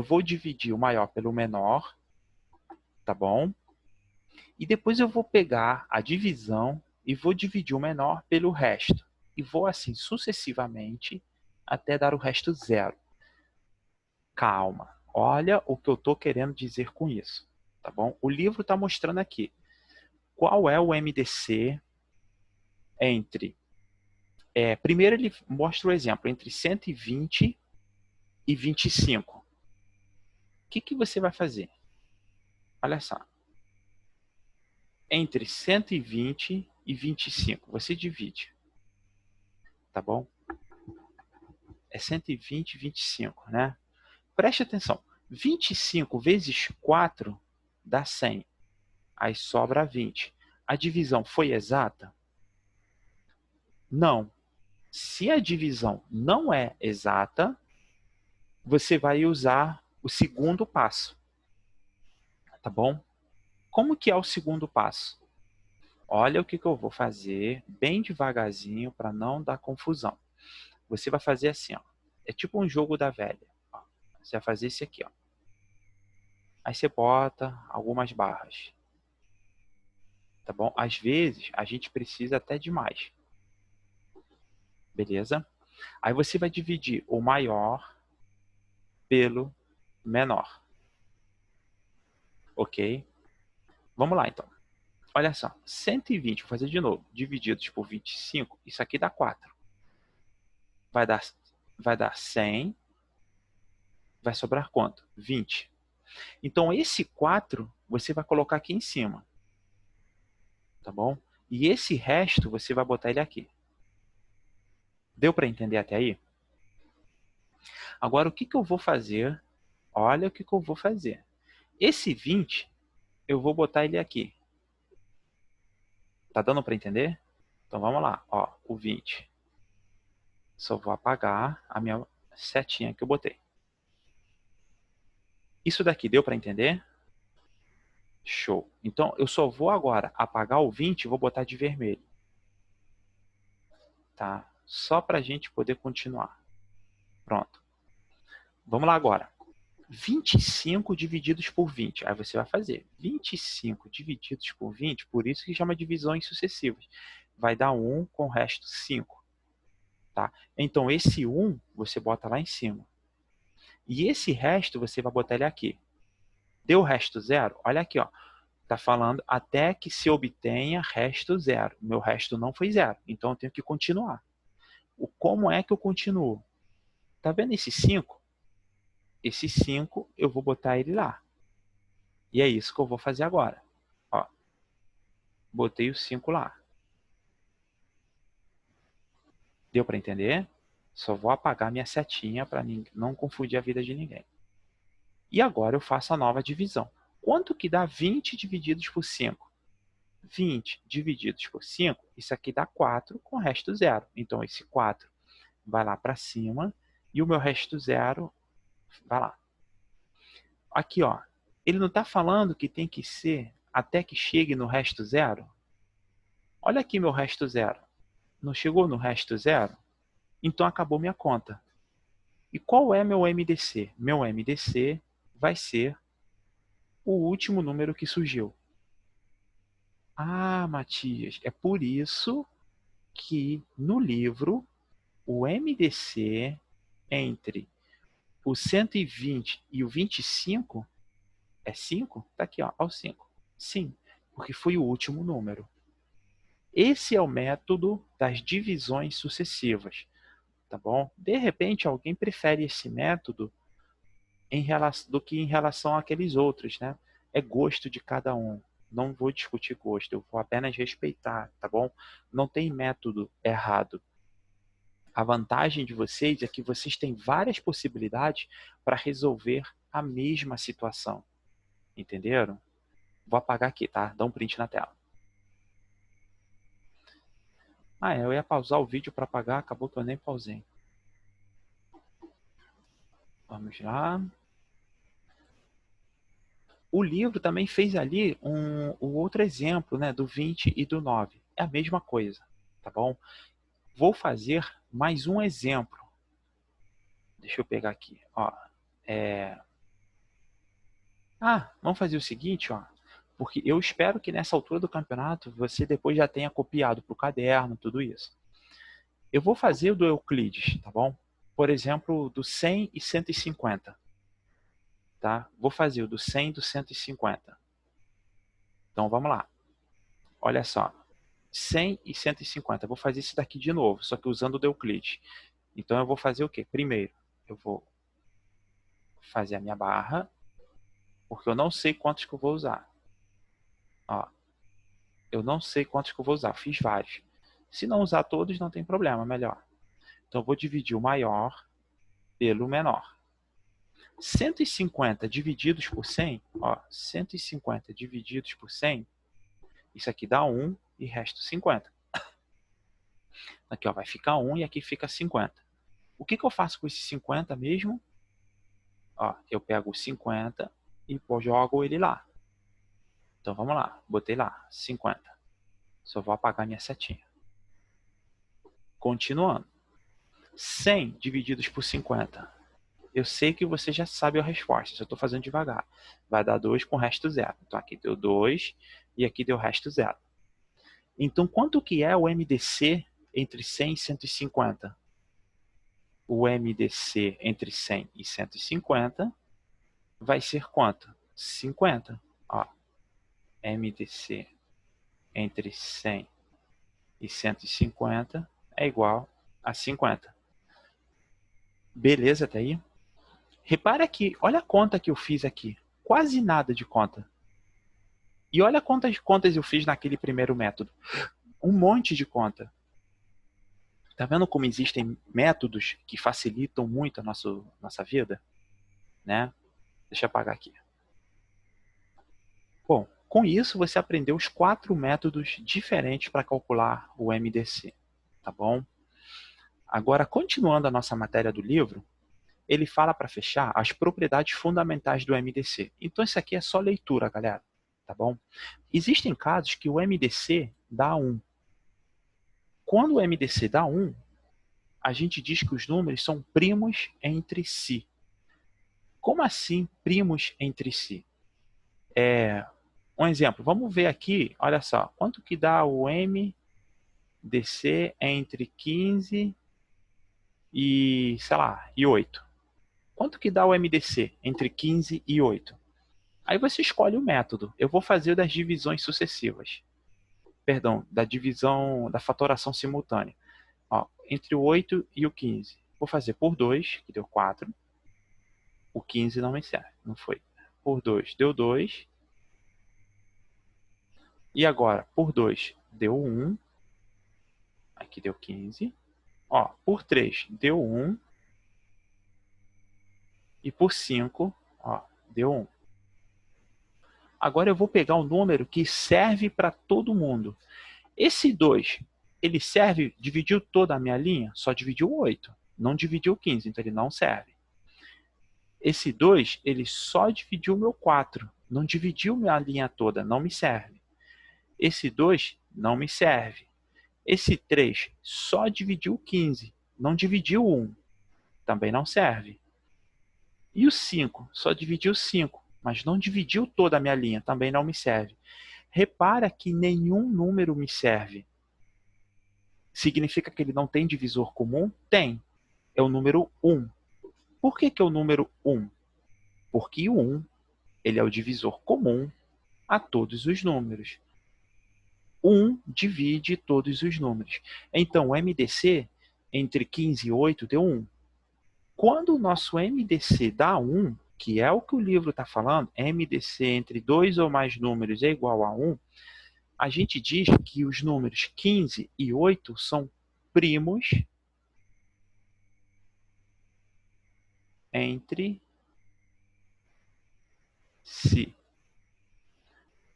vou dividir o maior pelo menor, tá bom? E depois eu vou pegar a divisão e vou dividir o menor pelo resto. E vou assim sucessivamente até dar o resto zero. Calma, olha o que eu estou querendo dizer com isso, tá bom? O livro está mostrando aqui qual é o MDC entre... primeiro ele mostra o exemplo entre 120 e 25. O que você vai fazer? Olha só. Entre 120 e 25, você divide. Tá bom? É 120 e 25, né? Preste atenção. 25 vezes 4 dá 100. Aí sobra 20. A divisão foi exata? Não. Se a divisão não é exata, você vai usar o segundo passo. Tá bom? Como que é o segundo passo? Olha o que eu vou fazer bem devagarzinho para não dar confusão. Você vai fazer assim, ó. É tipo um jogo da velha. Ó. Você vai fazer esse aqui, ó. Aí você bota algumas barras. Tá bom? Às vezes, a gente precisa até de mais. Beleza? Aí você vai dividir o maior pelo menor. Ok? Vamos lá, então. Olha só. 120, vou fazer de novo. Divididos por 25, isso aqui dá 4. Vai dar 100. Vai sobrar quanto? 20. Então, esse 4 você vai colocar aqui em cima. Tá bom? E esse resto você vai botar ele aqui. Deu para entender até aí? Agora, o que eu vou fazer? Olha o que eu vou fazer. Esse 20, eu vou botar ele aqui. Tá dando para entender? Então, vamos lá. Ó, o 20. Só vou apagar a minha setinha que eu botei. Isso daqui deu para entender? Show. Então, eu só vou agora apagar o 20 e vou botar de vermelho. Tá? Só para a gente poder continuar. Pronto. Vamos lá agora. 25 divididos por 20. Aí você vai fazer 25 divididos por 20, por isso que chama divisões sucessivas. Vai dar 1 com o resto 5. Tá? Então, esse 1 você bota lá em cima. E esse resto você vai botar ele aqui. Deu o resto 0? Olha aqui, ó. Está falando até que se obtenha resto 0. Meu resto não foi 0, então eu tenho que continuar. Como é que eu continuo? Tá vendo esse 5? Esse 5 eu vou botar ele lá. E é isso que eu vou fazer agora. Ó, botei o 5 lá. Deu para entender? Só vou apagar minha setinha para não confundir a vida de ninguém. E agora eu faço a nova divisão. Quanto que dá 20 divididos por 5? 20 divididos por 5, isso aqui dá 4 com o resto 0. Então, esse 4 vai lá para cima e o meu resto 0 vai lá. Aqui, ó, ele não está falando que tem que ser até que chegue no resto 0? Olha aqui meu resto 0. Não chegou no resto 0? Então, acabou minha conta. E qual é meu MDC? Meu MDC vai ser o último número que surgiu. Ah, Matias, é por isso que no livro o MDC entre o 120 e o 25 é 5? Está aqui, ó, ao 5. Sim, porque foi o último número. Esse é o método das divisões sucessivas, tá bom? De repente, alguém prefere esse método do que em relação àqueles outros, né? É gosto de cada um. Não vou discutir gosto, eu vou apenas respeitar, tá bom? Não tem método errado. A vantagem de vocês é que vocês têm várias possibilidades para resolver a mesma situação. Entenderam? Vou apagar aqui, tá? Dá um print na tela. Ah, eu ia pausar o vídeo para apagar, acabou que eu nem pausei. Vamos lá. O livro também fez ali o outro exemplo, né, do 20 e do 9. É a mesma coisa, tá bom? Vou fazer mais um exemplo. Deixa eu pegar aqui. Ó, vamos fazer o seguinte, ó, porque eu espero que nessa altura do campeonato você depois já tenha copiado para o caderno, tudo isso. Eu vou fazer o do Euclides, tá bom? Por exemplo, do 100 e 150. Tá? Vou fazer o do 100 e do 150. Então, vamos lá. Olha só. 100 e 150. Eu vou fazer esse daqui de novo, só que usando o do Euclides. Então, eu vou fazer o quê? Primeiro, eu vou fazer a minha barra, porque eu não sei quantos que eu vou usar. Ó, eu não sei quantos que eu vou usar. Fiz vários. Se não usar todos, não tem problema, melhor. Então, eu vou dividir o maior pelo menor. 150 divididos por 100, ó, 150 divididos por 100, isso aqui dá 1 e resto 50. Aqui, ó, vai ficar 1 e aqui fica 50. O que eu faço com esse 50 mesmo? Ó, eu pego o 50 e jogo ele lá. Então, vamos lá. Botei lá, 50. Só vou apagar minha setinha. Continuando. 100 divididos por 50. Eu sei que você já sabe a resposta, só estou fazendo devagar. Vai dar 2 com o resto 0. Então, aqui deu 2 e aqui deu o resto 0. Então, quanto que é o MDC entre 100 e 150? O MDC entre 100 e 150 vai ser quanto? 50. Ó, MDC entre 100 e 150 é igual a 50. Beleza até aí? Repara aqui, olha a conta que eu fiz aqui. Quase nada de conta. E olha quantas contas eu fiz naquele primeiro método. Um monte de conta. Tá vendo como existem métodos que facilitam muito a nossa vida? Né? Deixa eu apagar aqui. Bom, com isso você aprendeu os 4 métodos diferentes para calcular o MDC. Tá bom? Agora, continuando a nossa matéria do livro, ele fala para fechar as propriedades fundamentais do MDC. Então, isso aqui é só leitura, galera. Tá bom? Existem casos que o MDC dá 1. Quando o MDC dá 1, a gente diz que os números são primos entre si. Como assim primos entre si? Um exemplo, vamos ver aqui, olha só, quanto que dá o MDC entre 15 e, sei lá, e 8? Quanto que dá o MDC entre 15 e 8? Aí você escolhe o método. Eu vou fazer o das divisões sucessivas. Perdão, da divisão, da fatoração simultânea. Ó, entre o 8 e o 15. Vou fazer por 2, que deu 4. O 15 não me serve, não foi. Por 2 deu 2. E agora, por 2 deu 1. Aqui deu 15. Ó, por 3 deu 1. E por 5, ó, deu 1. Agora eu vou pegar um número que serve para todo mundo. Esse 2, ele serve, dividiu toda a minha linha? Só dividiu 8. Não dividiu 15, então ele não serve. Esse 2, ele só dividiu o meu 4. Não dividiu minha linha toda, não me serve. Esse 2 não me serve. Esse 3 só dividiu 15, não dividiu 1. Também não serve. E o 5 só dividiu 5, mas não dividiu toda a minha linha, também não me serve. Repara que nenhum número me serve. Significa que ele não tem divisor comum? Tem. É o número 1. Por que é o número 1? Porque o 1 ele é o divisor comum a todos os números. 1 divide todos os números. Então, o MDC entre 15 e 8 deu 1. Quando o nosso MDC dá 1, que é o que o livro está falando, MDC entre dois ou mais números é igual a 1, a gente diz que os números 15 e 8 são primos entre si.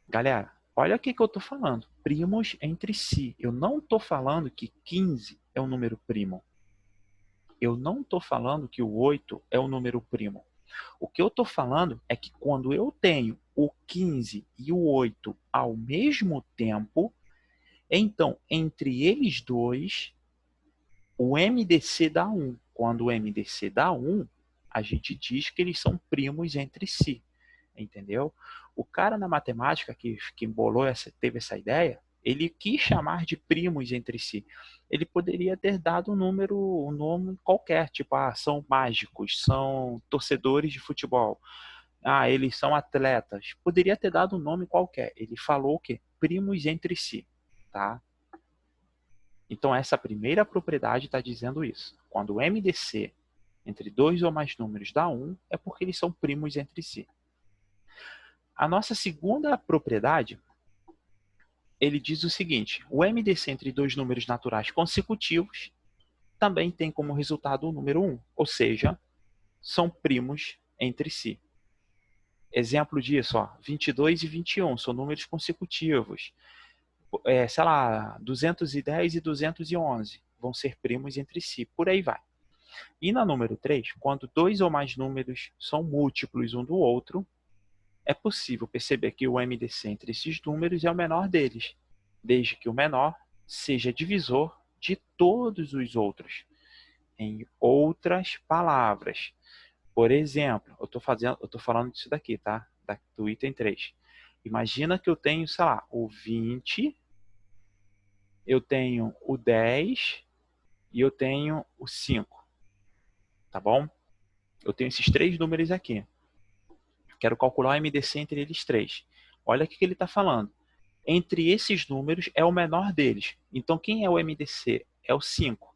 Galera, olha o que eu estou falando. Primos entre si. Eu não estou falando que 15 é um número primo. Eu não estou falando que o 8 é um número primo. O que eu estou falando é que quando eu tenho o 15 e o 8 ao mesmo tempo, então, entre eles dois, o MDC dá 1. Quando o MDC dá 1, a gente diz que eles são primos entre si. Entendeu? O cara na matemática que embolou teve essa ideia, ele quis chamar de primos entre si. Ele poderia ter dado um nome qualquer, tipo, são mágicos, são torcedores de futebol. Eles são atletas. Poderia ter dado um nome qualquer. Ele falou o quê? Primos entre si, tá? Então essa primeira propriedade está dizendo isso. Quando o MDC entre dois ou mais números dá 1, é porque eles são primos entre si. A nossa segunda propriedade, ele diz o seguinte: o MDC entre dois números naturais consecutivos também tem como resultado o número 1, ou seja, são primos entre si. Exemplo disso, 22 e 21 são números consecutivos. Sei lá, 210 e 211 vão ser primos entre si, por aí vai. E na número 3, quando dois ou mais números são múltiplos um do outro, é possível perceber que o MDC entre esses números é o menor deles, desde que o menor seja divisor de todos os outros. Em outras palavras, por exemplo, eu estou falando disso daqui, tá? Do item 3. Imagina que eu tenho, sei lá, o 20, eu tenho o 10 e eu tenho o 5, tá bom? Eu tenho esses três números aqui. Quero calcular o MDC entre eles três. Olha o que ele está falando. Entre esses números é o menor deles. Então, quem é o MDC? É o 5.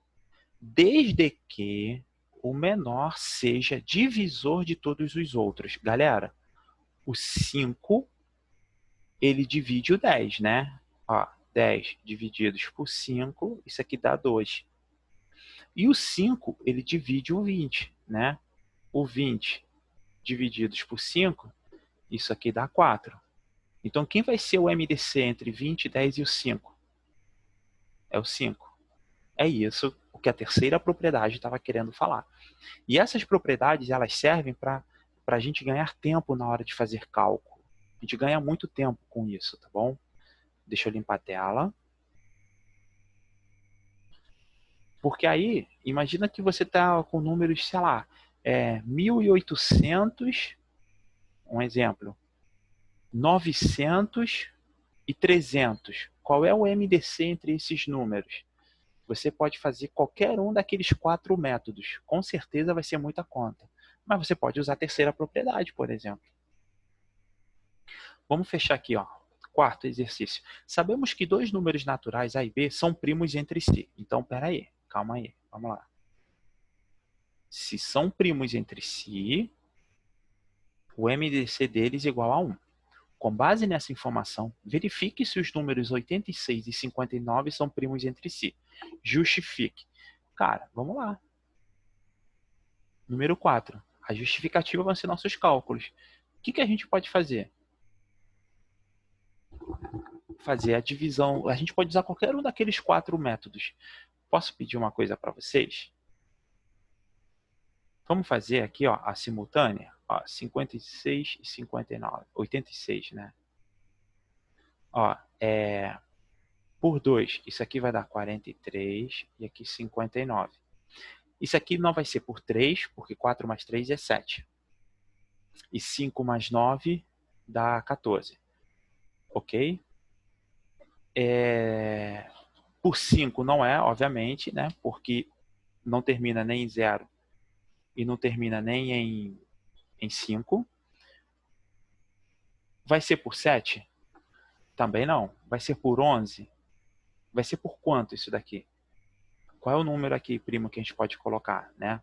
Desde que o menor seja divisor de todos os outros. Galera, o 5, ele divide o 10, né? 10 divididos por 5, isso aqui dá 2. E o 5, ele divide o 20, né? O 20 divididos por 5, isso aqui dá 4. Então, quem vai ser o MDC entre 20, 10 e o 5? É o 5. É isso o que a terceira propriedade estava querendo falar. E essas propriedades, elas servem para a gente ganhar tempo na hora de fazer cálculo. A gente ganha muito tempo com isso, tá bom? Deixa eu limpar a tela. Porque aí, imagina que você está com números, sei lá, 1.800, um exemplo, 900 e 300. Qual é o MDC entre esses números? Você pode fazer qualquer um daqueles 4 métodos. Com certeza vai ser muita conta. Mas você pode usar a terceira propriedade, por exemplo. Vamos fechar aqui, ó. Quarto exercício. Sabemos que dois números naturais A e B são primos entre si. Então, peraí, calma aí, vamos lá. Se são primos entre si, o MDC deles é igual a 1. Com base nessa informação, verifique se os números 86 e 59 são primos entre si. Justifique. Cara, vamos lá. Número 4. A justificativa vão ser nossos cálculos. O que a gente pode fazer? Fazer a divisão. A gente pode usar qualquer um daqueles 4 métodos. Posso pedir uma coisa para vocês? Vamos fazer aqui, ó, a simultânea. Ó, 56 e 59. 86, né? Ó, por 2, isso aqui vai dar 43 e aqui 59. Isso aqui não vai ser por 3, porque 4 mais 3 é 7. E 5 mais 9 dá 14. Ok? Por 5 não é, obviamente, né? Porque não termina nem em 0 e não termina nem em 5. Vai ser por 7? Também não. Vai ser por 11? Vai ser por quanto isso daqui? Qual é o número aqui, primo, que a gente pode colocar, né?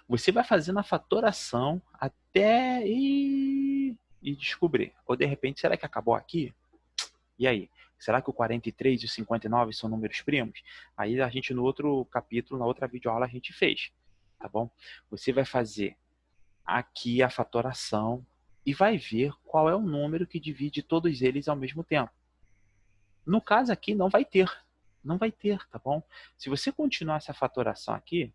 Você vai fazendo a fatoração até e descobrir. Ou de repente, será que acabou aqui? E aí? Será que o 43 e o 59 são números primos? Aí a gente no outro capítulo, na outra videoaula, a gente fez. Tá bom? Você vai fazer aqui a fatoração e vai ver qual é o número que divide todos eles ao mesmo tempo. No caso aqui, não vai ter. Não vai ter, tá bom? Se você continuar essa fatoração aqui,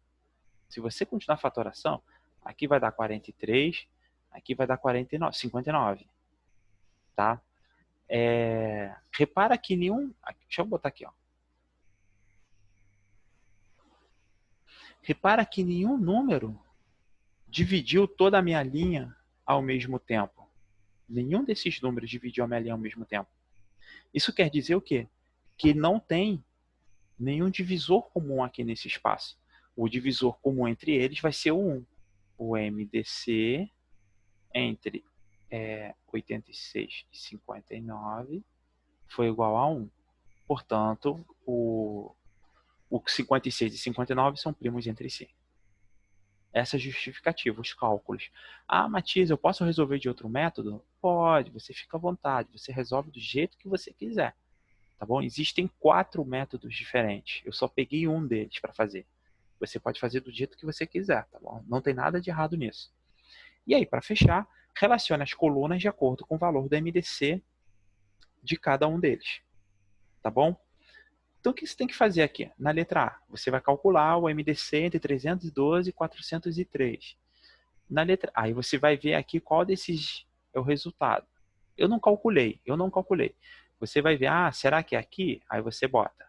se você continuar a fatoração, aqui vai dar 43, aqui vai dar 49, 59, tá? Repara que nenhum... Deixa eu botar aqui, ó. Repara que nenhum número dividiu toda a minha linha ao mesmo tempo. Nenhum desses números dividiu a minha linha ao mesmo tempo. Isso quer dizer o quê? Que não tem nenhum divisor comum aqui nesse espaço. O divisor comum entre eles vai ser o 1. O MDC entre 86 e 59 foi igual a 1. Portanto, o 56 e 59 são primos entre si. Essa é a justificativa, os cálculos. Ah, Matias, eu posso resolver de outro método? Pode, você fica à vontade, você resolve do jeito que você quiser. Tá bom? Existem 4 métodos diferentes. Eu só peguei um deles para fazer. Você pode fazer do jeito que você quiser, tá bom? Não tem nada de errado nisso. E aí, para fechar, relacione as colunas de acordo com o valor do MDC de cada um deles. Tá bom? Então, o que você tem que fazer aqui? Na letra A, você vai calcular o MDC entre 312 e 403. Na letra A, aí você vai ver aqui qual desses é o resultado. Eu não calculei. Você vai ver, será que é aqui? Aí você bota.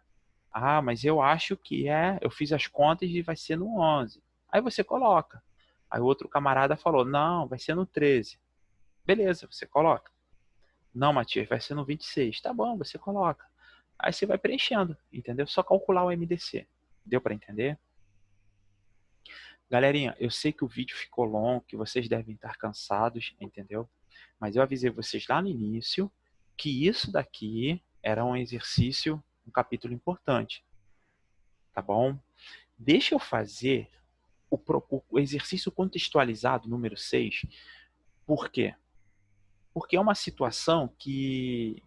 Mas eu acho que eu fiz as contas e vai ser no 11. Aí você coloca. Aí o outro camarada falou, não, vai ser no 13. Beleza, você coloca. Não, Matias, vai ser no 26. Tá bom, você coloca. Aí você vai preenchendo, entendeu? Só calcular o MDC. Deu para entender? Galerinha, eu sei que o vídeo ficou longo, que vocês devem estar cansados, entendeu? Mas eu avisei vocês lá no início que isso daqui era um exercício, um capítulo importante. Tá bom? Deixa eu fazer o exercício contextualizado número 6. Por quê? Porque é uma situação que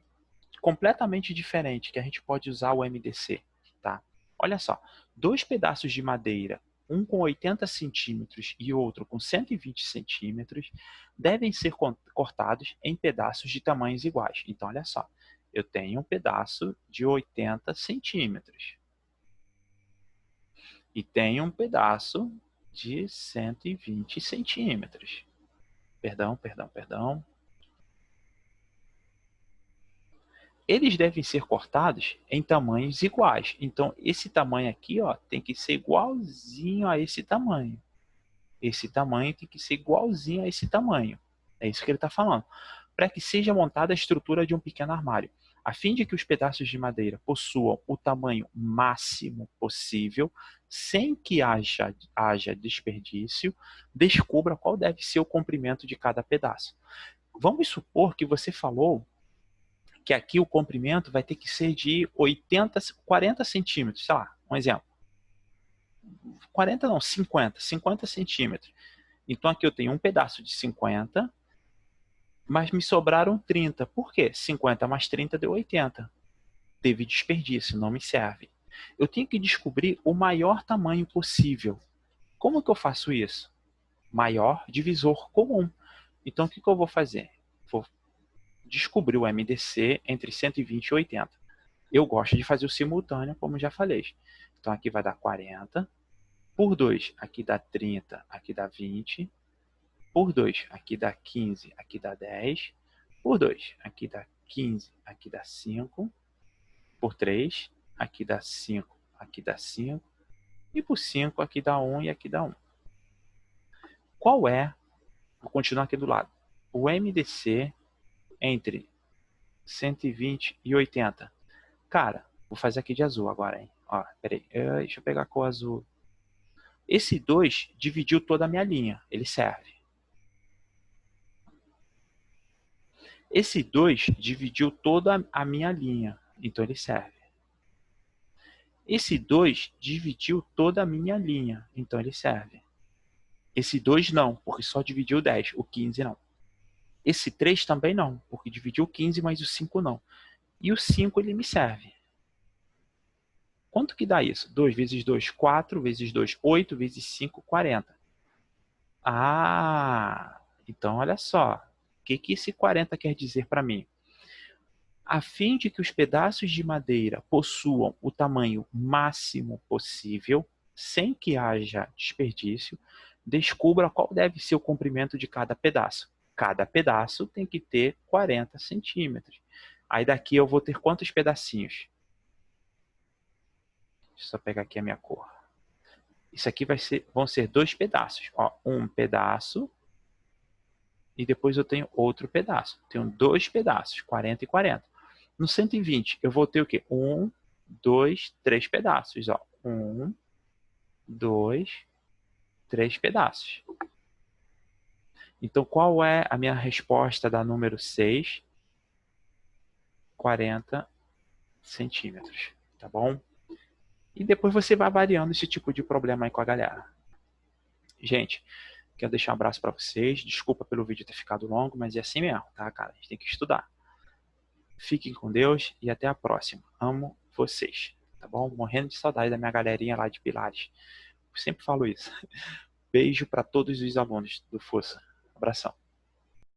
completamente diferente, que a gente pode usar o MDC. Tá? Olha só, 2 pedaços de madeira, um com 80 centímetros e outro com 120 centímetros, devem ser cortados em pedaços de tamanhos iguais. Então, olha só, eu tenho um pedaço de 80 centímetros e tenho um pedaço de 120 centímetros. Perdão. Eles devem ser cortados em tamanhos iguais. Então, esse tamanho aqui, ó, tem que ser igualzinho a esse tamanho. esse tamanho tem que ser igualzinho a esse tamanho. É isso que ele está falando. Para que seja montada a estrutura de um pequeno armário, a fim de que os pedaços de madeira possuam o tamanho máximo possível, sem que haja desperdício, descubra qual deve ser o comprimento de cada pedaço. Vamos supor que você falou que aqui o comprimento vai ter que ser de 40 centímetros, sei lá, um exemplo. 40 não, 50 centímetros. Então aqui eu tenho um pedaço de 50, mas me sobraram 30. Por quê? 50 mais 30 deu 80. Teve desperdício, não me serve. Eu tenho que descobrir o maior tamanho possível. Como que eu faço isso? Maior divisor comum. Então o que eu vou fazer? Vou descobrir o MDC entre 120 e 80. Eu gosto de fazer o simultâneo, como já falei. Então aqui vai dar 40. Por 2, aqui dá 30, aqui dá 20. Por 2, aqui dá 15, aqui dá 10. Por 2, aqui dá 15, aqui dá 5. Por 3, aqui dá 5, aqui dá 5. E por 5, aqui dá 1 e aqui dá 1. Qual é, vou continuar aqui do lado, o MDC entre 120 e 80? Cara, vou fazer aqui de azul agora, hein? Ó, peraí, deixa eu pegar a cor azul. Esse 2 dividiu toda a minha linha, ele serve. Esse 2 dividiu toda a minha linha, então ele serve. Esse 2 dividiu toda a minha linha, então ele serve. Esse 2 não, porque só dividiu 10, o 15 não. Esse 3 também não, porque dividiu o 15, mas o 5 não. E o 5 ele me serve. Quanto que dá isso? 2 vezes 2, 4, vezes 2, 8, vezes 5, 40. Ah, então olha só. O que esse 40 quer dizer para mim? A fim de que os pedaços de madeira possuam o tamanho máximo possível, sem que haja desperdício, descubra qual deve ser o comprimento de cada pedaço. Cada pedaço tem que ter 40 centímetros. Aí daqui eu vou ter quantos pedacinhos? Deixa eu só pegar aqui a minha cor. Isso aqui vão ser 2 pedaços. Ó, um pedaço e depois eu tenho outro pedaço. Tenho 2 pedaços, 40 e 40. No 120, eu vou ter o quê? 1, 2, 3 pedaços. Ó. 1, 2, 3 pedaços. Então, qual é a minha resposta da número 6? 40 centímetros. Tá bom? E depois você vai variando esse tipo de problema aí com a galera. Gente, quero deixar um abraço para vocês. Desculpa pelo vídeo ter ficado longo, mas é assim mesmo, tá, cara? A gente tem que estudar. Fiquem com Deus e até a próxima. Amo vocês, tá bom? Morrendo de saudade da minha galerinha lá de Pilares. Eu sempre falo isso. Beijo para todos os alunos do Força. Abração.